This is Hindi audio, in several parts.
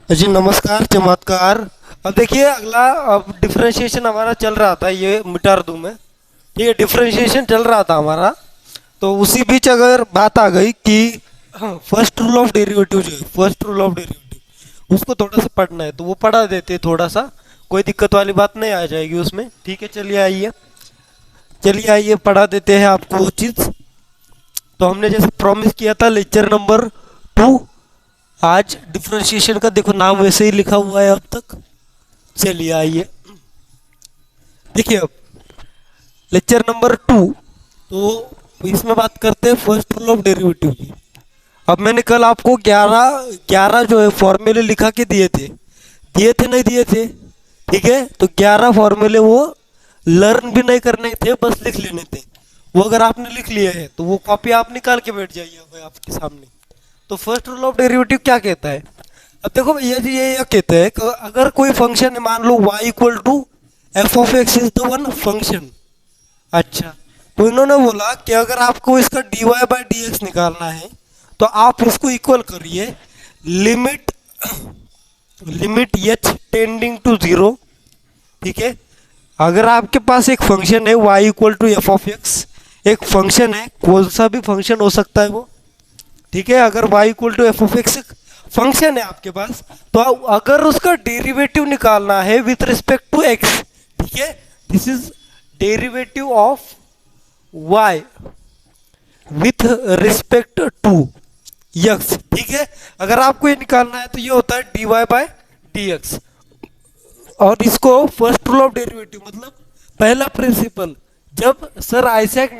जी नमस्कार चमत्कार। अब देखिए अगला, अब डिफरेंशिएशन हमारा चल रहा था, ये मिटार दूं मैं। ठीक है, डिफरेंशिएशन चल रहा था हमारा। तो उसी बीच अगर बात आ गई कि फर्स्ट रूल ऑफ डेरिवेटिव, जो है फर्स्ट रूल ऑफ डेरिवेटिव, उसको थोड़ा सा पढ़ना है तो वो पढ़ा देते थोड़ा सा। कोई दिक्कत वाली बात नहीं आ जाएगी उसमें। ठीक है, चलिए आइए, चलिए आइए पढ़ा देते हैं आपको वो चीज़। तो हमने जैसे प्रॉमिस किया था लेक्चर नंबर 2, आज डिफरेंशिएशन का देखो नाम वैसे ही लिखा हुआ है अब तक। चलिए आइए, देखिए अब लेक्चर नंबर 2, तो इसमें बात करते हैं फर्स्ट रूल ऑफ डेरिवेटिव की। अब मैंने कल आपको 11 11 जो है फॉर्मूले लिखा के दिए थे नहीं दिए थे। ठीक है, तो 11 फॉर्मूले वो लर्न भी नहीं करने थे, बस लिख लेने थे। वो अगर आपने लिख लिए हैं तो वो कॉपी आप निकाल के बैठ जाइए भाई आपके सामने। तो फर्स्ट रूल ऑफ डेरिवेटिव क्या कहता है? अब देखो भैया जी, ये कहते हैं कि अगर कोई फंक्शन है, मान लो y equal to f of x is the one function. अच्छा, तो इन्होंने बोला कि अगर आपको इसका dy बाई डी एक्स निकालना है तो आप उसको इक्वल करिए limit limit h tending to zero. ठीक है, अगर आपके पास एक फंक्शन है y equal to f of x, एक फंक्शन है, कौन सा भी फंक्शन हो सकता है वो। ठीक है, अगर y equal to f of x function है आपके पास, तो अगर उसका डेरिवेटिव निकालना है विथ रिस्पेक्ट टू x, ठीक है, this is derivative of y with respect to x। ठीक है, अगर आपको ये निकालना है तो ये होता है dy बाय dx। और इसको फर्स्ट रूल ऑफ डेरिवेटिव मतलब पहला प्रिंसिपल, जब सर आइजैक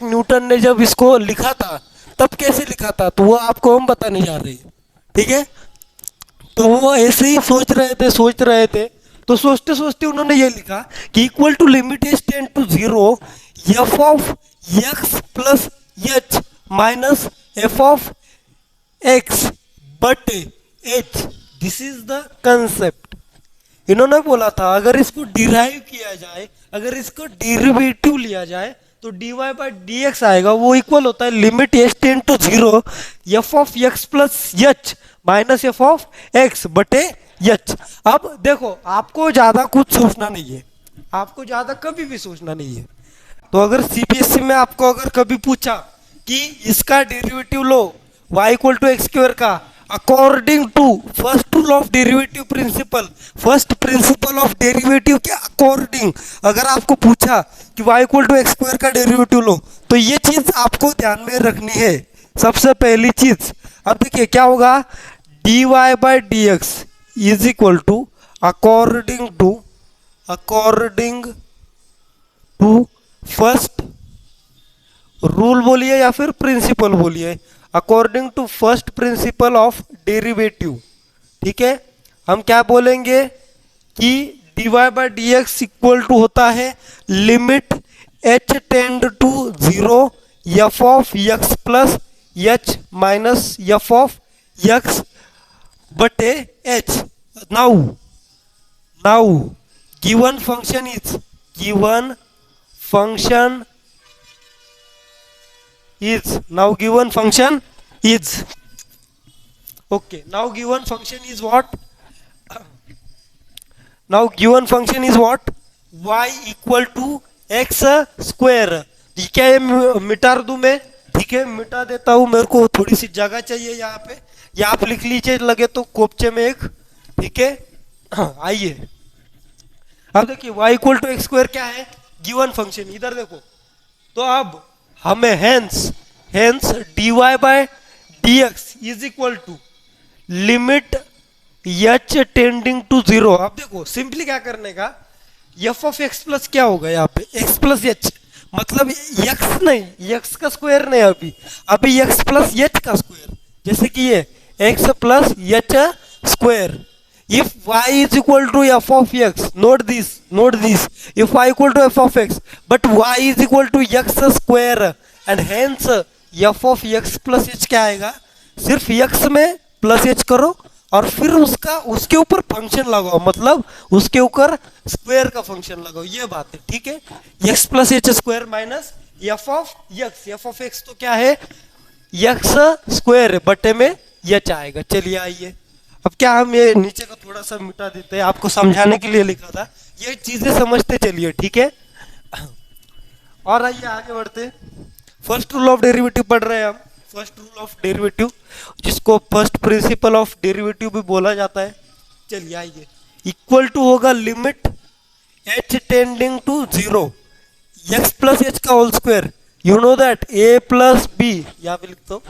न्यूटन ने जब इसको लिखा था तब कैसे लिखा था तो वो आपको हम बताने जा रहे हैं। ठीक है, तो वो ऐसे ही सोच रहे थे तो सोचते सोचते उन्होंने ये लिखा कि equal to limit as tend to zero f of x plus h minus f of x बट h, this is the concept. इन्होंने बोला था अगर इसको डिराइव किया जाए, अगर इसको डेरिवेटिव लिया जाए तो dy बाई डी एक्स आएगा, वो इक्वल होता है limit h tend to zero f of x plus h minus f of x बटे एच। अब देखो, आपको ज्यादा कुछ सोचना नहीं है, आपको ज्यादा कभी भी सोचना नहीं है। तो अगर सीबीएसई में आपको अगर कभी पूछा कि इसका डेरिवेटिव लो y equal to x square का according to first rule of derivative principle, first principle of derivative के अकॉर्डिंग अगर आपको पूछा कि y equal to x square का डेरिवेटिव लो, तो ये चीज आपको ध्यान में रखनी है सबसे पहली चीज। अब देखिए क्या होगा, dy by d x is equal to according to first rule बोलिए या फिर प्रिंसिपल बोलिए, according to first principle of derivative. ठीक है, हम क्या बोलेंगे कि dy by d x equal to होता है limit h tend to zero f of x plus h minus f of x बटे h. Now given function is now given function is okay, now given function is what, now given function is what, y equal to x square. ठीक है, ये मिटा दूं मैं। ठीक है, मिटा देता हूं, मेरे को थोड़ी सी जगह चाहिए यहाँ पे, या आप लिख लीजिए लगे तो कोपचे में एक। ठीक है, आइए अब देखिए y equal to x square क्या है, गिवन फंक्शन, इधर देखो। तो अब हमें hence dy by d x is equal to limit h tending to zero. अब देखो सिंपली क्या करने का, एफ ऑफ एक्स प्लस क्या होगा यहाँ पे, एक्स प्लस एच, मतलब एक्स नहीं, एक्स का स्क्वायर नहीं, अभी एक्स प्लस एच का स्क्वायर, जैसे कि ये x plus H square. if y is equal to f of x, note this, if y equal to f of x but y is equal to x square and hence f of x plus h क्या आएगा, सिर्फ x में प्लस h करो और फिर उसके ऊपर फंक्शन लगाओ, मतलब उसके ऊपर स्क्वायर का फंक्शन लगाओ, ये बात है। ठीक है, x plus H square minus f of x तो क्या है, एक्स स्क्वायर बटे में एच आएगा। चलिए आइए अब क्या हम ये नीचे का थोड़ा सा मिटा देते हैं, आपको समझाने के लिए लिखा था, ये चीजें समझते चलिए, ठीक है। और आइए आगे बढ़ते। फर्स्ट रूल ऑफ डेरिवेटिव पढ़ रहे हैं हम। फर्स्ट रूल ऑफ डेरिवेटिव, जिसको फर्स्ट प्रिंसिपल ऑफ डेरिवेटिव भी बोला जाता है। चलिए आइए, इक्वल टू होगा limit h tending to 0 x plus h का whole square, you know that a plus b, यहाँ पे लिखता हूँ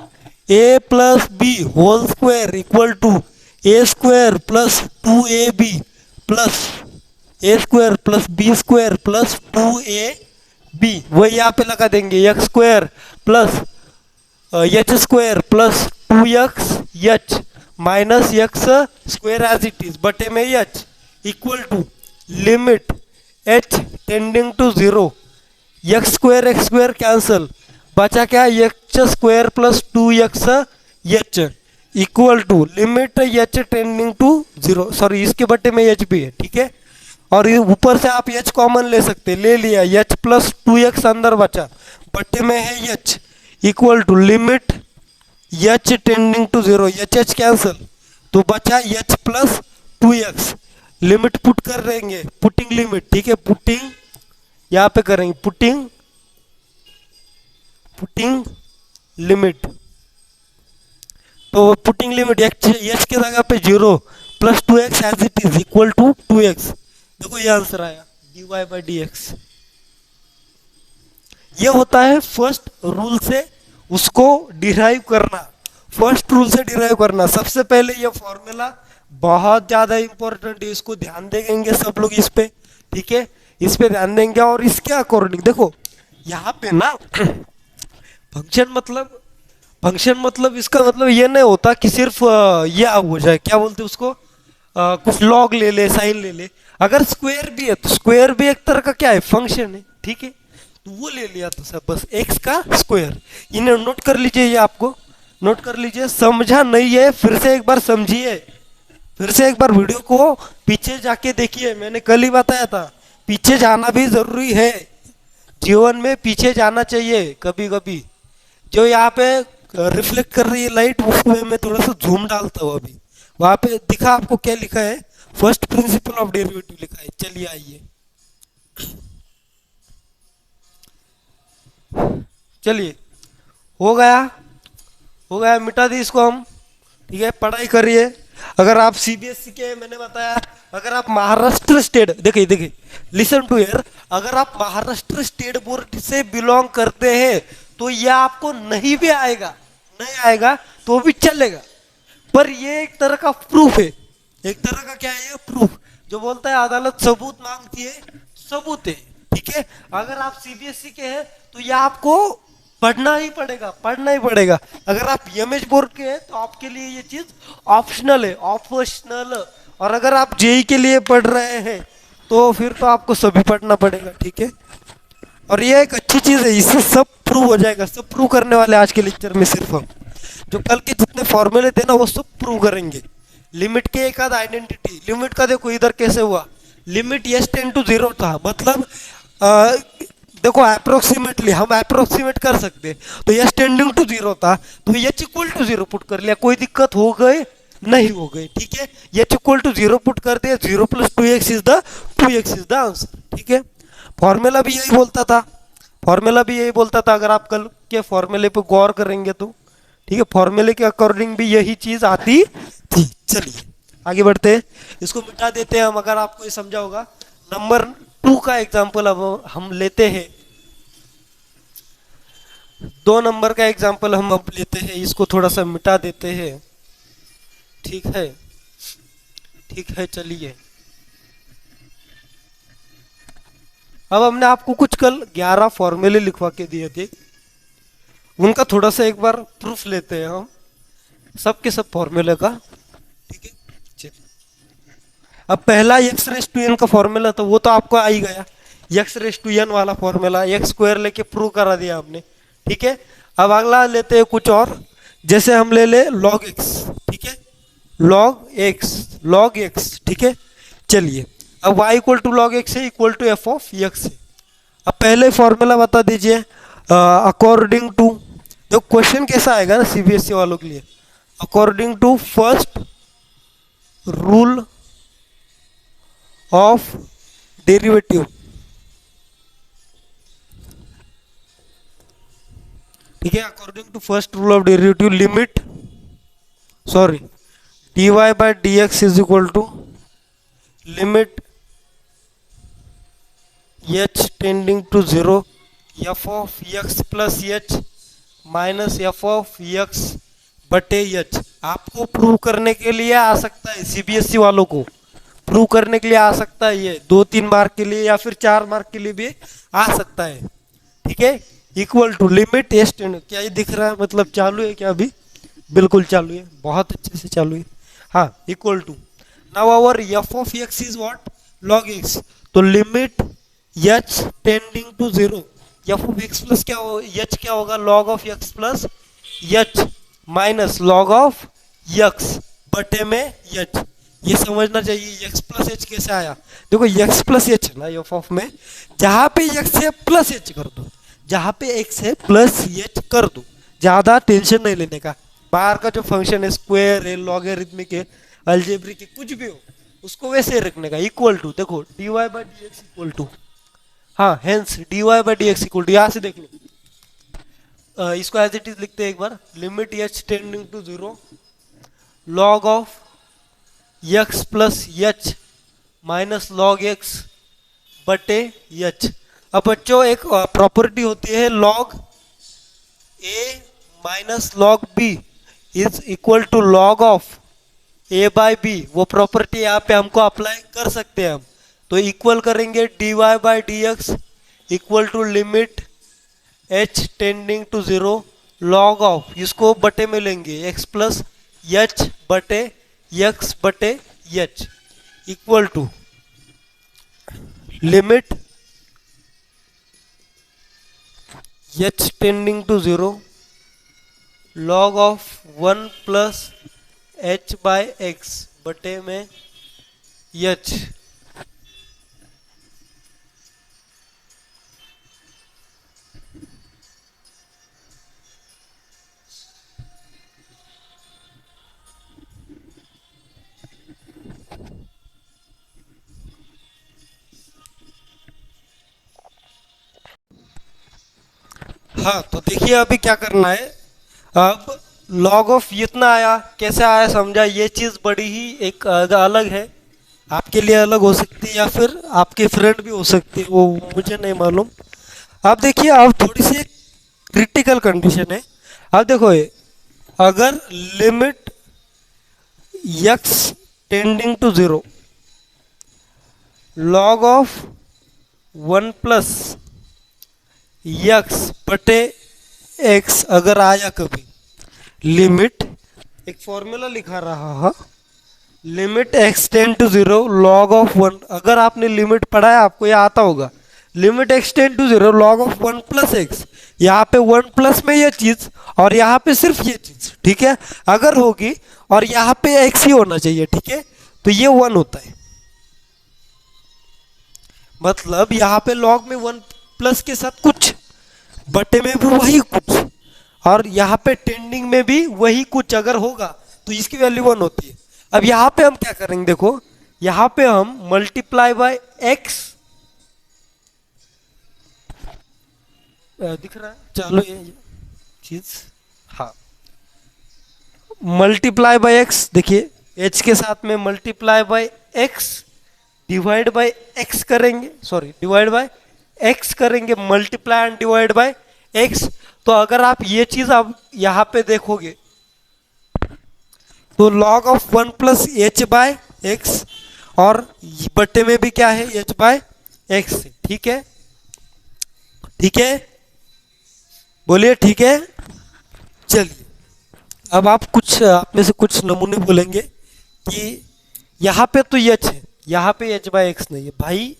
a plus b whole square equal to a square plus 2ab plus a square plus b square plus 2ab, वही यहाँ पे लगा देंगे x square plus H square plus 2x h minus x square as it is बटे में h equal to limit h tending to 0 x square cancel, बचा क्या x square plus 2x h equal to limit h tending to 0, sorry इसके बटे में h भी है, ठीक है। और ऊपर से आप h कॉमन ले सकते, ले लिया, h प्लस 2x अंदर बचा, बटे में है h equal to limit h tending to 0 h cancel, तो बचा h plus 2x, limit put कर देंगे, पुटिंग लिमिट, ठीक है। पुटिंग यहाँ पे करेंगे, पुटिंग लिमिट, तो पुटिंग लिमिट h के जगह पे 0 plus 2x as it is equal to 2x, देखो ये आंसर आया dy/dx। ये होता है फर्स्ट रूल से उसको डिराइव करना, फर्स्ट रूल से डिराइव करना। सबसे पहले ये फॉर्मूला बहुत ज्यादा इंपॉर्टेंट है, इसको ध्यान देंगे सब लोग इस पे, ठीक है, इस पे ध्यान देंगे। और इसके अकॉर्डिंग देखो यहाँ पे ना फंक्शन मतलब इसका मतलब ये नहीं होता कि सिर्फ ये हो जाए, क्या बोलते उसको, कुछ लॉग ले ले, साइन ले ले। अगर स्क्वायर भी है तो स्क्वायर भी एक तरह का क्या है, फंक्शन है, ठीक है, तो वो ले लिया तो सब बस x का स्क्वायर। इन्हें नोट कर लीजिए, ये आपको नोट कर लीजिए, समझा नहीं है फिर से एक बार समझिए, फिर से एक बार वीडियो को पीछे जाके देखिए, मैंने कल ही बताया था पीछे जाना भी जरूरी है, जीवन में पीछे जाना चाहिए कभी कभी। जो यहाँ पे रिफ्लेक्ट कर रही है लाइट, उसमें मैं थोड़ा सा जूम डालता हूँ अभी, वहां पे दिखा आपको क्या लिखा है, फर्स्ट प्रिंसिपल ऑफ डेरिवेटिव लिखा है। चलिए आइए, चलिए हो गया, मिटा दी इसको हम, ठीक है। पढ़ाई करिए, अगर आप सीबीएसई के, मैंने बताया अगर आप महाराष्ट्र स्टेट, देखिए लिसन टू हियर, अगर आप महाराष्ट्र स्टेट बोर्ड से बिलोंग करते हैं तो यह आपको नहीं भी आएगा, नहीं आएगा तो भी चलेगा, पर ये एक तरह का प्रूफ है, एक तरह का क्या है ये प्रूफ, जो बोलता है अदालत सबूत मांगती है, सबूत है, ठीक है। अगर आप सीबीएसई के हैं तो यह आपको पढ़ना ही पड़ेगा। अगर आप एमएच बोर्ड के हैं तो आपके लिए ये चीज ऑप्शनल है, ऑप्शनल। और अगर आप जेई के लिए पढ़ रहे हैं तो फिर तो आपको सभी पढ़ना पड़ेगा, ठीक है। और ये एक अच्छी चीज है, इससे सब प्रूव हो जाएगा, सब प्रूव करने वाले आज के लेक्चर में सिर्फ हम, जो कल के जितने फॉर्मूले थे ना वो सब प्रूव करेंगे। लिमिट के एक आध आइडेंटिटी, लिमिट का देखो इधर कैसे हुआ, लिमिट एस टेंड टू 0 था, मतलब देखो अप्रोक्सीमेटली हम अप्रोक्सीमेट कर सकते, तो एस टेंडिंग टू 0 था तो एच इक्वल टू 0 पुट कर लिया, कोई दिक्कत हो गई नहीं हो गई, ठीक है। एच इक्वल टू 0 पुट कर दिया, 0 plus 2x is the answer, ठीक है। फॉर्मूला भी यही बोलता था, अगर आप कल के फॉर्मूले पे गौर करेंगे तो, ठीक है, फॉर्मूले के अकॉर्डिंग भी यही चीज आती थी। चलिए आगे बढ़ते हैं, इसको मिटा देते हैं हम, अगर आपको ये समझा होगा। नंबर 2 का एग्जाम्पल अब हम लेते हैं, 2 नंबर का एग्जाम्पल हम अब लेते हैं, इसको थोड़ा सा मिटा देते हैं, ठीक है। चलिए अब हमने आपको कुछ कल 11 फॉर्मूले लिखवा के दिए थे, उनका थोड़ा सा एक बार प्रूफ लेते हैं हम, सबके सब फॉर्मूले का, ठीक है। चलिए अब पहला एक्स रेस टू एन का फॉर्मूला था, वो तो आपको आ ही गया, एक्स रेस टू एन वाला फॉर्मूला, एक्स स्क्वायर लेके प्रूव करा दिया हमने, ठीक है। अब अगला लेते हैं कुछ और, जैसे हम ले ले लॉग एक्स, ठीक है, लॉग एक्स, ठीक है। चलिए अब y equal to log x है equal to f of x है। अब पहले फॉर्मूला बता दीजिए अकॉर्डिंग टू, तो क्वेश्चन कैसा आएगा ना सीबीएसई वालों के लिए, according to first rule of derivative. ठीक है, according to first rule of derivative limit sorry dy by dx is equal to limit h tending to zero f of x plus h minus f of x बटे h। आपको प्रूव करने के लिए आ सकता है, सीबीएसई वालों को प्रूव करने के लिए आ सकता है, ये 2-3 मार्क के लिए या फिर 4 मार्क के लिए भी आ सकता है। ठीक है, equal to limit s tend, क्या ये दिख रहा है, मतलब चालू है क्या अभी? बिल्कुल चालू है, बहुत अच्छे से चालू है। हाँ, equal to now our f of x is what, log x, तो limit h tending to zero f of x plus क्या हो, एच क्या होगा, log of x plus h minus log of x बटे में एच। ये समझना चाहिए एक्स प्लस एच कैसे आया। देखो एक्स प्लस एच है ना एफ ऑफ में, जहां पे एक्स है प्लस एच कर दो, जहां पे एक्स है प्लस एच कर दो, ज्यादा टेंशन नहीं लेने का। बाहर का जो फंक्शन है, स्क्वायर है, लॉगरिथमिक है, अलजेब्रिक है, कुछ भी हो उसको वैसे रखने का। इक्वल टू देखो dy by d x equal to, हाँ hence dy by d x equal to, यहाँ से देख लो, इसको एज इट इज लिखते हैं एक बार, limit h tending to zero log of x plus h minus log x बटे एच। अब बच्चों एक प्रॉपर्टी होती है log a minus log b is equal to log of a by b, वो प्रॉपर्टी यहाँ पे हमको अप्लाई कर सकते हैं हम। तो इक्वल करेंगे dy by d x equal to limit h tending to zero log of, इसको बटे में लेंगे x प्लस एच बटे x बटे h equal to limit h tending to zero log of 1 plus h by x बटे में h। हाँ, तो देखिए अभी क्या करना है, अब लॉग ऑफ इतना आया, कैसे आया समझा, ये चीज़ बड़ी ही एक अलग है, आपके लिए अलग हो सकती है या फिर आपके फ्रेंड भी हो सकती है, वो मुझे नहीं मालूम। अब देखिए अब थोड़ी सी क्रिटिकल कंडीशन है। अब देखो ये अगर limit x tending to zero log of 1 plus x बटे एक्स अगर आया कभी, लिमिट एक फॉर्मूला लिखा रहा है, limit x tend to zero log of 1, अगर आपने लिमिट पढ़ा है आपको ये आता होगा, limit x tend to zero log of 1 plus x, यहाँ पे 1 प्लस में ये चीज और यहाँ पे सिर्फ ये चीज, ठीक है, अगर होगी और यहाँ पे एक्स ही होना चाहिए, ठीक है, तो ये 1 होता है, मतलब यहाँ पे लॉग में 1 प्लस के साथ कुछ, बटे में भी वही कुछ, और यहाँ पे टेंडिंग में भी वही कुछ अगर होगा तो इसकी वैल्यू 1 होती है। अब यहाँ पे हम क्या करेंगे, देखो यहाँ पे हम मल्टीप्लाई बाय एक्स, दिख रहा है, चलो ये चीज, हाँ मल्टीप्लाई बाय एक्स, देखिए एच के साथ में multiply by x divide by x करेंगे, सॉरी डिवाइड बाय एक्स करेंगे, multiply and divide by x. तो अगर आप ये चीज आप यहाँ पे देखोगे तो log of 1 plus h by x और बट्टे में भी क्या है एच बाय एक्स, ठीक है, ठीक है, बोलिए ठीक है। चलिए अब आप में से कुछ नमूने बोलेंगे कि यहाँ पे तो एच है, यहाँ पे एच बाय एक्स नहीं है भाई,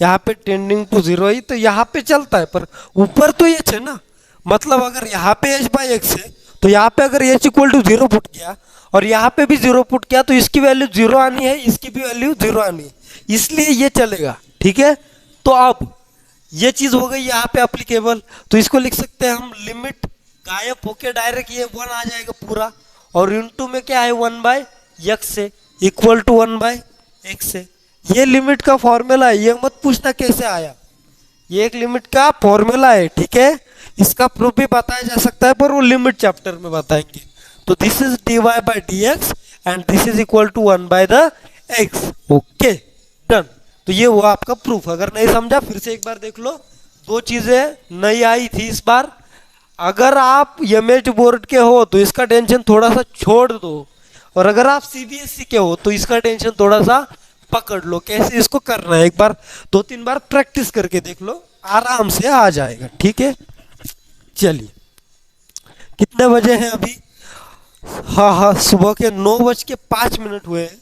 यहाँ पे टेंडिंग टू जीरो ही तो यहाँ पे चलता है, पर ऊपर तो एच है ना, मतलब अगर यहाँ पे एच बाई एक्स है तो यहाँ पे अगर h equal to zero put किया और यहाँ पे भी जीरो पुट किया तो इसकी वैल्यू जीरो आनी है, इसकी भी वैल्यू जीरो आनी है, इसलिए ये चलेगा, ठीक है। तो अब ये चीज हो गई यहाँ पे अप्लीकेबल, तो इसको लिख सकते हैं हम लिमिट गायब होके डायरेक्ट ये 1 आ जाएगा पूरा, और इनटू में क्या है 1 बाय एक्स से, इक्वल टू 1/x है। ये लिमिट का फॉर्मूला है, ये मत पूछना कैसे आया, ये एक लिमिट का फॉर्मूला है, ठीक है। इसका प्रूफ भी बताया जा सकता है पर वो लिमिट चैप्टर में बताएंगे। तो this is dy by d x and this is equal to 1/x। Okay done. तो ये हुआ आपका प्रूफ। अगर नहीं समझा फिर से एक बार देख लो, दो चीजें नई आई थी इस बार। अगर आप एमएच बोर्ड के हो तो इसका टेंशन थोड़ा सा छोड़ दो, और अगर आप सीबीएसई के हो तो इसका टेंशन थोड़ा सा पकड़ लो। कैसे इसको करना है एक बार 2-3 बार प्रैक्टिस करके देख लो, आराम से आ जाएगा, ठीक है। चलिए कितने बजे हैं अभी? हाँ हाँ, सुबह के 9:05 हुए हैं।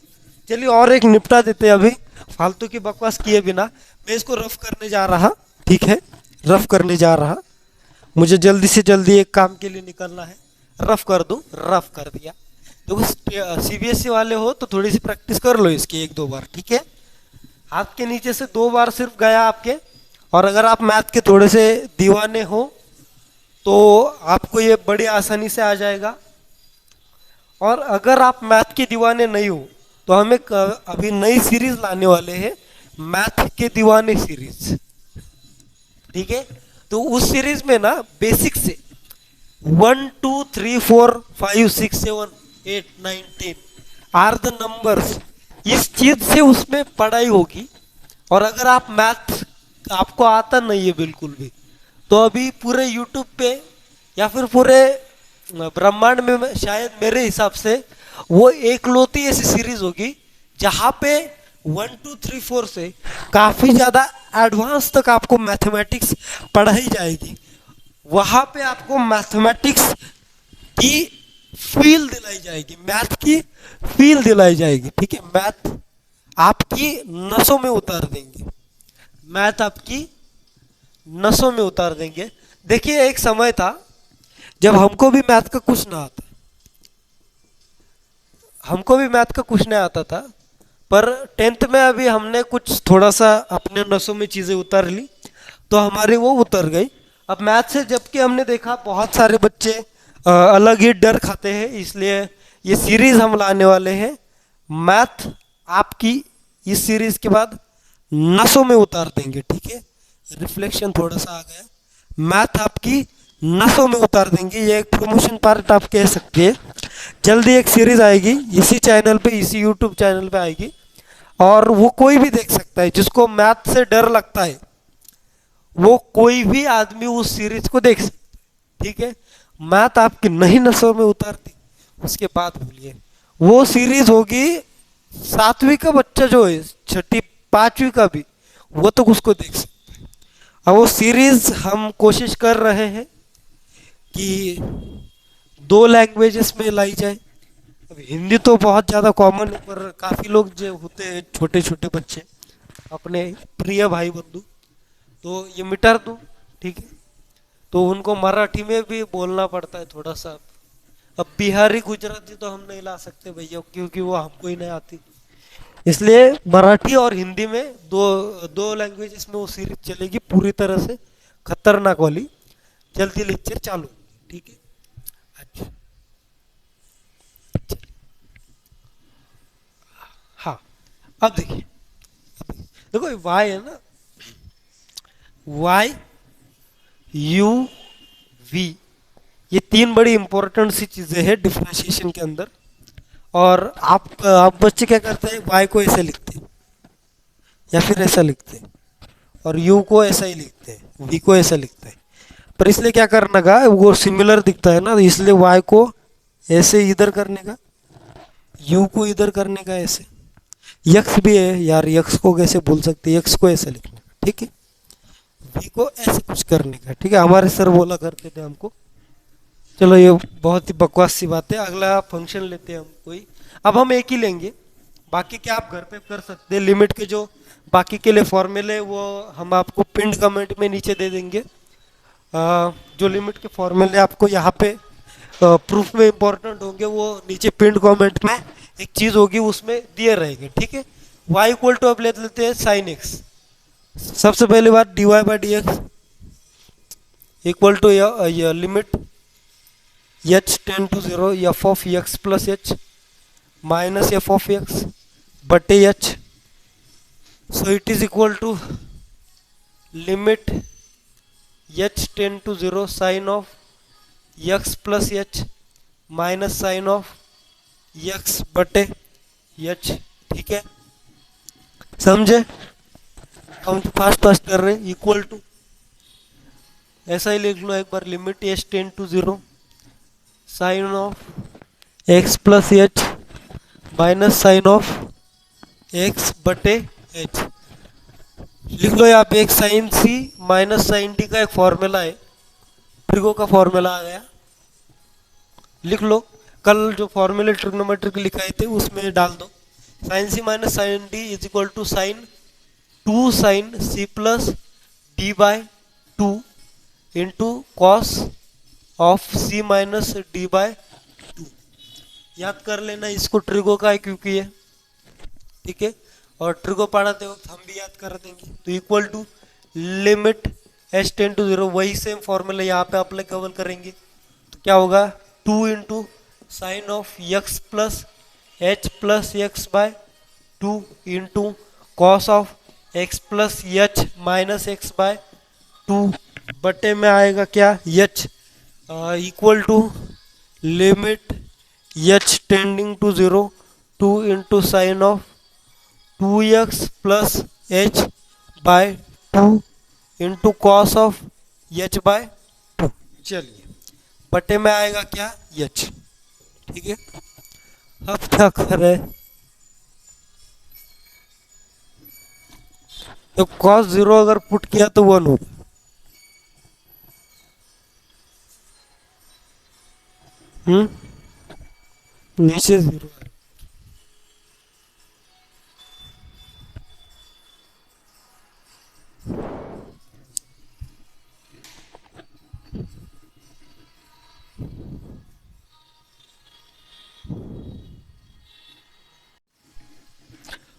चलिए और एक निपटा देते हैं अभी, फालतू की बकवास किए बिना। मैं इसको रफ करने जा रहा, ठीक है, रफ करने जा रहा। मुझे जल्दी से जल्दी एक काम के लिए निकलना है, रफ कर दूं, रफ कर दिया। तो सीबीएसई वाले हो तो थोड़ी सी प्रैक्टिस कर लो इसकी 1-2 बार, ठीक है। हाथ के नीचे से 2 बार सिर्फ गया आपके। और अगर आप मैथ के थोड़े से दीवाने हो तो आपको ये बड़ी आसानी से आ जाएगा। और अगर आप मैथ के दीवाने नहीं हो तो हम एक अभी नई सीरीज लाने वाले हैं, मैथ के दीवाने सीरीज, ठीक है। तो उस सीरीज में ना बेसिक से 1 2 3 4 5 6 7 8 9 10 आर द नंबर्स, इस चीज से उसमें पढ़ाई होगी। और अगर आप मैथ आपको आता नहीं है बिल्कुल भी, तो अभी पूरे यूट्यूब पे या फिर पूरे ब्रह्मांड में शायद मेरे हिसाब से वो एकलौती ऐसी सीरीज होगी जहाँ पे 1 2 3 4 से काफी ज्यादा एडवांस तक आपको मैथमेटिक्स पढ़ाई जाएगी। वहां पे आपको मैथमेटिक्स की फील दिलाई जाएगी, मैथ की फील दिलाई जाएगी, ठीक है। मैथ आपकी नसों में उतार देंगे, मैथ आपकी नसों में उतार देंगे। देखिए एक समय था जब हमको भी मैथ का कुछ ना आता, हमको भी मैथ का कुछ नहीं आता था, पर 10th में अभी हमने कुछ थोड़ा सा अपने नसों में चीज़ें उतार ली तो हमारी वो उतर गई। अब मैथ से जबकि हमने देखा बहुत सारे बच्चे अलग ही डर खाते हैं, इसलिए ये सीरीज हम लाने वाले हैं। मैथ आपकी इस सीरीज के बाद नसों में उतार देंगे, ठीक है। रिफ्लेक्शन थोड़ा सा आ गया, मैथ आपकी नसों में उतार देंगे। ये एक प्रमोशन पार्ट आप कह सकते हैं। जल्दी एक सीरीज आएगी इसी चैनल पे, इसी यूट्यूब चैनल पे आएगी, और वो कोई भी देख सकता है। जिसको मैथ से डर लगता है वो कोई भी आदमी उस सीरीज को देख सकता है, ठीक है। मैथ आपकी नहीं नसों में उतारती उसके बाद बोलिए वो सीरीज होगी 7वीं का बच्चा जो है, 6ठी 5वीं का भी, वो तो उसको देख सकता है। अब वो सीरीज हम कोशिश कर रहे हैं कि 2 लैंग्वेजेस में लाई जाए। अब हिंदी तो बहुत ज़्यादा कॉमन है, पर काफ़ी लोग जो होते हैं छोटे छोटे बच्चे अपने प्रिय भाई बंधु, तो ये मिटा दूँ, ठीक है। तो उनको मराठी में भी बोलना पड़ता है थोड़ा सा। अब बिहारी गुजराती तो हम नहीं ला सकते भैया, क्योंकि वो हमको ही नहीं आती, इसलिए मराठी और हिंदी में दो लैंग्वेजेस में वो सीरीज चलेगी पूरी तरह से खतरनाक वाली। जल्दी लेक्चर चालू, ठीक है। अच्छा हाँ, अब देखिए, देखो वाई है ना, वाई यू वी, ये 3 बड़ी इंपॉर्टेंट सी चीजें हैं डिफरेंशिएशन के अंदर। और आप बच्चे क्या करते हैं, वाई को ऐसे लिखते हैं या फिर ऐसा लिखते हैं, और यू को ऐसा ही लिखते हैं, वी को ऐसा लिखते हैं। पर इसलिए क्या करने का, वो सिमिलर दिखता है ना, तो इसलिए वाई को ऐसे इधर करने का, यू को इधर करने का ऐसे। यक्स भी है यार, यक्स को कैसे भूल सकते, यक्स को ऐसे लिखने का, ठीक है। वी को ऐसे कुछ करने का, ठीक है। हमारे सर बोला करते थे हमको। चलो ये बहुत ही बकवास सी बात है। अगला फंक्शन लेते हैं हम कोई, अब हम एक ही लेंगे, बाकी क्या आप घर पे कर सकते हैं। लिमिट के जो बाकी के लिए फॉर्मूले वो हम आपको पिंड कमेंट में नीचे दे देंगे। जो लिमिट के फॉर्मूले आपको यहाँ पे प्रूफ में इंपॉर्टेंट होंगे वो नीचे पिंड कमेंट में एक चीज होगी उसमें दिए रहेंगे, ठीक है। y इक्वल टू अब ले लेते हैं साइन x। सबसे पहली बात dy by d x equal to limit h tend to 0 f of x plus h minus f of x बटे h. So it is equal to limit h tend to zero sine of x plus h minus sine of x बटे एच। ठीक है, समझे? हम फास्ट फास्ट कर रहे हैं। इक्वल टू ऐसा ही लिख लो एक बार, limit h tend to zero sine of x plus h minus sine of x बटे एच। लिख लो यहाँ पे एक sine c minus sine d का एक फॉर्मूला है, ट्रिगो का फॉर्मूला आ गया। लिख लो, कल जो फॉर्मूले ट्रिग्नोमेट्री के लिखाए थे उसमें डाल दो। Sine c minus sine d is equal to sine two sine c plus d by two into cos of c minus d by two. याद कर लेना, इसको ट्रिगो का है क्योंकि है। ठीक है, और ट्रिगो पढ़ाते वक्त हम भी याद कर देंगे। तो equal to limit h tend to zero, वही सेम फॉर्मूला यहाँ पे अप्लीकेबल करेंगे। तो क्या होगा, two into sine of x plus h plus x by two into cos of x plus h minus x by two बटे में आएगा क्या, h equal to limit h tending to zero two into sine of two x plus h by two into cos of h by to. चलिए, बटे में आएगा क्या, एच। ठीक है, अब क्या करें, तो कॉस जीरो अगर पुट किया तो वन होगा। नीचे जीरो है।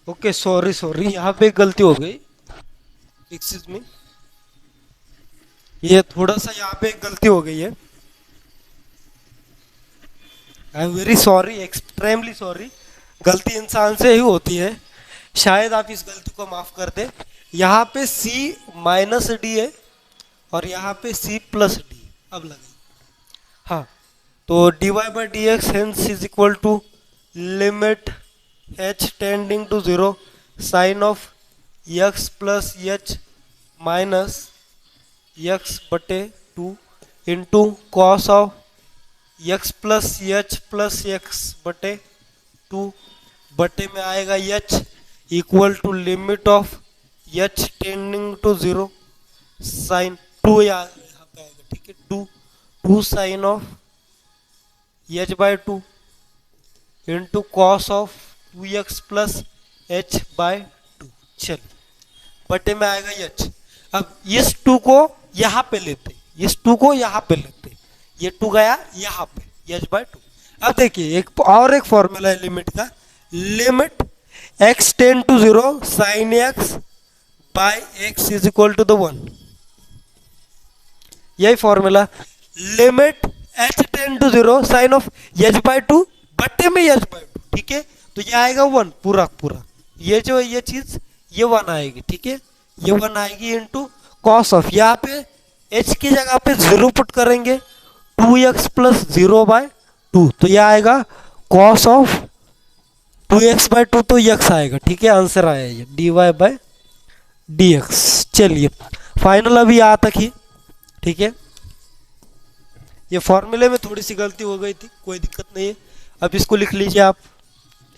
ओके, सॉरी सॉरी, यहाँ पे गलती हो गई। एक्सक्यूज मी, ये थोड़ा सा यहाँ पे गलती हो गई है। I am very sorry, extremely sorry. गलती इंसान से ही होती है, शायद आप इस गलती को माफ कर दे। यहाँ पे C माइनस डी है और यहाँ पे C प्लस डी। अब लगे, हाँ, तो d y by d x hence is equal to limit h tending to zero sine of x plus h minus x बटे two into cos of x plus h plus x बटे टू बटे में आएगा h equal to limit of h tending to zero sine two, यहाँ पे आएगा। ठीक है, two sine of h by two into cos of two x plus h by to. चलिए, बटे में आएगा एच। अब इस टू को यहाँ पे लेते, इस टू को यहाँ पे लेते, ये टू गया यहाँ पे एच बाय टू। अब देखिए एक और एक फॉर्मूला है लिमिट का, limit x tend to zero sine x by x is equal to the one. यही formula, limit h tend to zero sine of h by two बटे में एच बाय टू। ठीक है, तो ये आएगा वन पूरा पूरा, ये जो ये चीज ये वन आएगी। ठीक है, ये वन आएगी इंटू कॉस ऑफ, यहाँ पे एच की जगह पे जीरो पुट करेंगे, two x plus zero by two, तो ये आएगा cos of two x by two, तो एक्स आएगा। ठीक है, आंसर आया ये d y by d x. चलिए, फाइनल अभी यहाँ तक ही। ठीक है, ये फॉर्मूले में थोड़ी सी गलती हो गई थी, कोई दिक्कत नहीं है। अब इसको लिख लीजिए आप।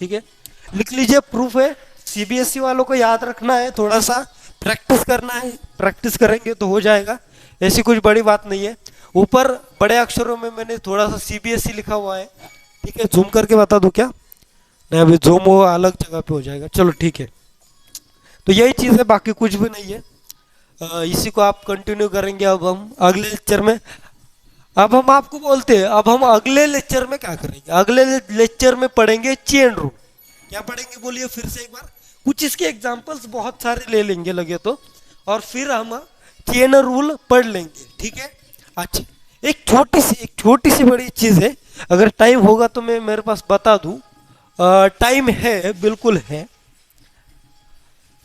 ठीक है, लिख लीजिए, प्रूफ है। सीबीएसई वालों को याद रखना है, थोड़ा सा प्रैक्टिस करना है, प्रैक्टिस करेंगे तो हो जाएगा, ऐसी कुछ बड़ी बात नहीं है। ऊपर बड़े अक्षरों में मैंने थोड़ा सा सीबीएसई लिखा हुआ है। ठीक है, जूम करके बता दूं क्या? नहीं, अभी जूम हो अलग जगह पे हो जाएगा। चलो ठीक है, तो यही चीज़ है, बाकी कुछ भी नहीं है। इसी को आप कंटिन्यू करेंगे अब हम अगले लेक्चर में। अब हम आपको बोलते हैं, अब हम अगले लेक्चर में क्या करेंगे, अगले लेक्चर में पढ़ेंगे चेन रूल। क्या पढ़ेंगे बोलिए फिर से एक बार, कुछ इसके एग्जांपल्स बहुत सारे ले लेंगे लगे तो, और फिर हम चेन रूल पढ़ लेंगे। ठीक है, अच्छा, एक छोटी सी बड़ी चीज़ है, अगर टाइम होगा तो मैं मेरे पास बता दूं। टाइम है, बिल्कुल है।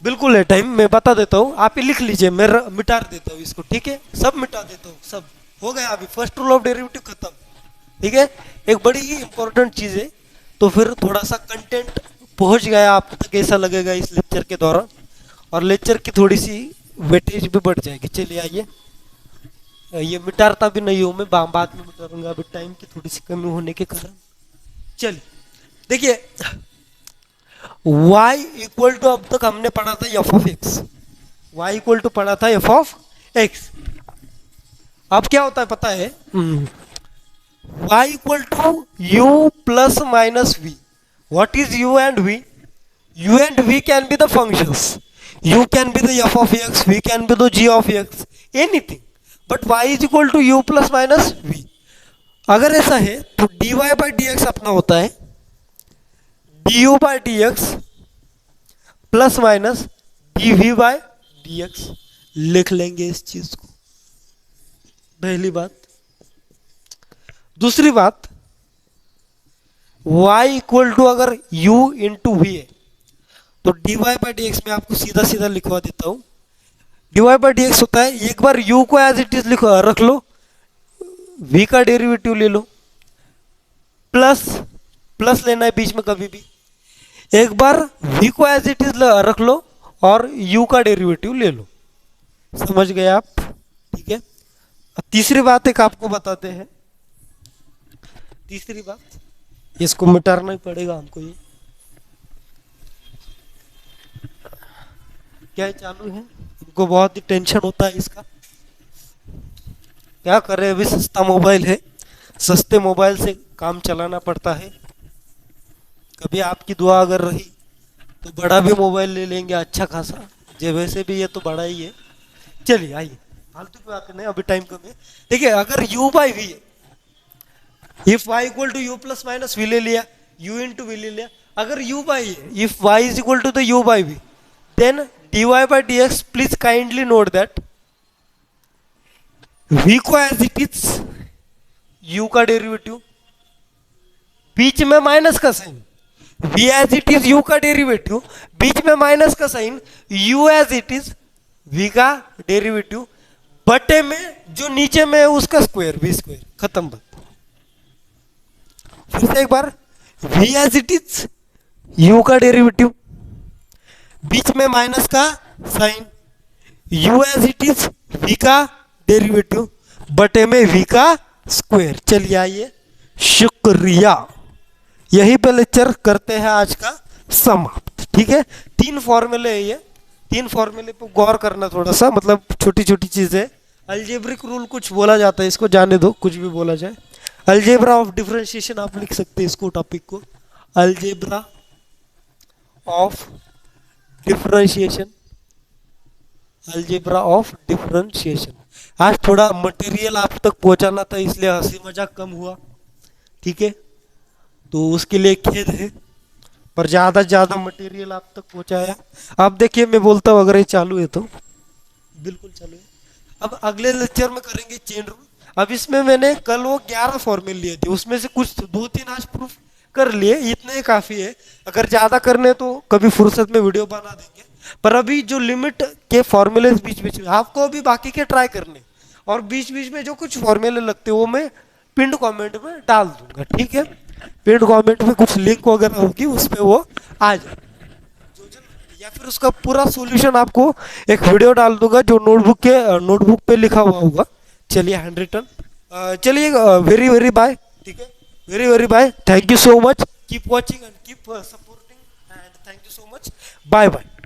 बिल्कुल है टाइम, मैं बता देता हूँ, आप ही लिख लीजिए, मैं मिटा देता हूँ इसको, ठीक है, सब मिटा देता हूँ, सब हो गया, अभी फर्स्ट रूल ऑफ डेरिवेटिव खत्म। ठीक है, एक बड़ी ही इंपॉर्टेंट चीज है। तो फिर थोड़ा सा कंटेंट पहुंच गया आप तक ऐसा लगेगा इस लेक्चर के दौरान, और लेक्चर की थोड़ी सी वेटेज भी बढ़ जाएगी। चलिए आइए, ये मिटाता भी नहीं हूं मैं, बाद में मिटाऊंगा, अभी टाइम की थोड़ी सी कमी होने के कारण। चलिए देखिए, y इक्वल टू, अब तक हमने पढ़ा था f of x, y equal to पढ़ा था एफ ऑफ एक्स। अब क्या होता है पता है, y equal to u plus minus v। What is u and v? u and v can be the functions, u can be the f of x, v can be the g of x, anything, but y is equal to u plus minus v। अगर ऐसा है तो dy by dx अपना होता है du by dx plus minus dv by dx। लिख लेंगे इस चीज को, पहली बात। दूसरी बात, y इक्वल टू अगर u इंटू वी है तो dy बाई डी एक्स में आपको सीधा सीधा लिखवा देता हूं। dy बाई डी एक्स होता है, एक बार u को एज इट इज रख लो, v का डेरिवेटिव ले लो, प्लस प्लस लेना है बीच में कभी भी, एक बार v को एज इट इज रख लो और u का डेरिवेटिव ले लो। समझ गए आप? ठीक है। तीसरी बात एक आपको बताते हैं, तीसरी बात, इसको मिटाना ही पड़ेगा हमको, ये क्या चालू है, हमको बहुत ही टेंशन होता है इसका, क्या करें, अभी सस्ता मोबाइल है, सस्ते मोबाइल से काम चलाना पड़ता है। कभी आपकी दुआ अगर रही तो बड़ा भी मोबाइल ले लेंगे अच्छा खासा, जो वैसे भी ये तो बड़ा ही है। चलिए आइए, फालतू की बात नहीं, अभी टाइम कम है। देखिए अगर u बाई वी है, if y equal to u plus minus v ले लिया, u इंटू वी ले लिया, अगर u बाई है, if y is equal to the u by v, then dy by dx, please kindly note that v को एज इट इज u का डेरिवेटिव, बीच में माइनस का sign, v as it is u का डेरिवेटिव, बीच में माइनस का sign, u as it is v का डेरिवेटिव, बटे में जो नीचे में है उसका स्क्वायर, v स्क्वायर, खत्म बात। फिर से एक बार, v as it is u का डेरिवेटिव, बीच में माइनस का sign, u as it is v का डेरिवेटिव, बटे में v का स्क्वायर। चलिए आइए, शुक्रिया, यही पे लेक्चर करते हैं आज का समाप्त। ठीक है, 3 फॉर्मूले है, ये 3 फॉर्मूले पे गौर करना थोड़ा सा, मतलब छोटी छोटी चीजें। अलजेब्रिक रूल कुछ बोला जाता है, इसको जाने दो, कुछ भी बोला जाए। अलजेब्रा ऑफ डिफरेंशिएशन आप लिख सकते हैं इसको, टॉपिक को, algebra of differentiation, algebra of differentiation. आज थोड़ा मटेरियल आप तक पहुंचाना था, इसलिए हंसी मजाक कम हुआ, ठीक है, तो उसके लिए खेद है, पर ज़्यादा से ज़्यादा मटेरियल आप तक पहुंचाया। अब देखिए मैं बोलता हूँ, अगर ये चालू है तो बिल्कुल चालू है। अब अगले लेक्चर में करेंगे चेन रूल। अब इसमें मैंने कल वो 11 फॉर्मूले लिए थे, उसमें से कुछ 2-3 आज प्रूफ कर लिए, इतने ही काफ़ी है। अगर ज़्यादा करने तो कभी फुर्सत में वीडियो बना देंगे, पर अभी जो लिमिट के फॉर्मूले बीच बीच में आपको अभी बाकी के ट्राई करने, और बीच बीच में जो कुछ फॉर्मूले लगते हैं वो मैं पिंड कमेंट में डाल दूंगा। ठीक है, पिंड कमेंट में कुछ लिंक वगैरह होगी, उस पर वो आ जाए, या फिर उसका पूरा सॉल्यूशन आपको एक वीडियो डाल दूंगा जो नोटबुक पे लिखा हुआ होगा। चलिए हैंड रिटन, चलिए वेरी वेरी बाय। ठीक है, very very bye, thank you so much, keep watching and keep supporting, and thank you so much, bye bye.